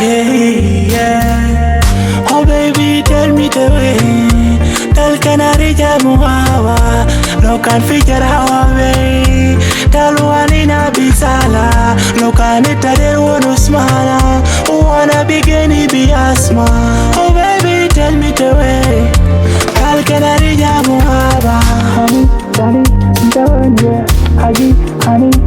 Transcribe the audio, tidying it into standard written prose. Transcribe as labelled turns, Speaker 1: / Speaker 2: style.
Speaker 1: yeah. Oh baby, tell me the way. Tell canary jamuawa. No can figure how away. Tell one in a bisala. No can it a one smile. Wanna begin be asthma. Oh baby, tell me the way. Tell canary jamuawa.
Speaker 2: Honey, honey, honey,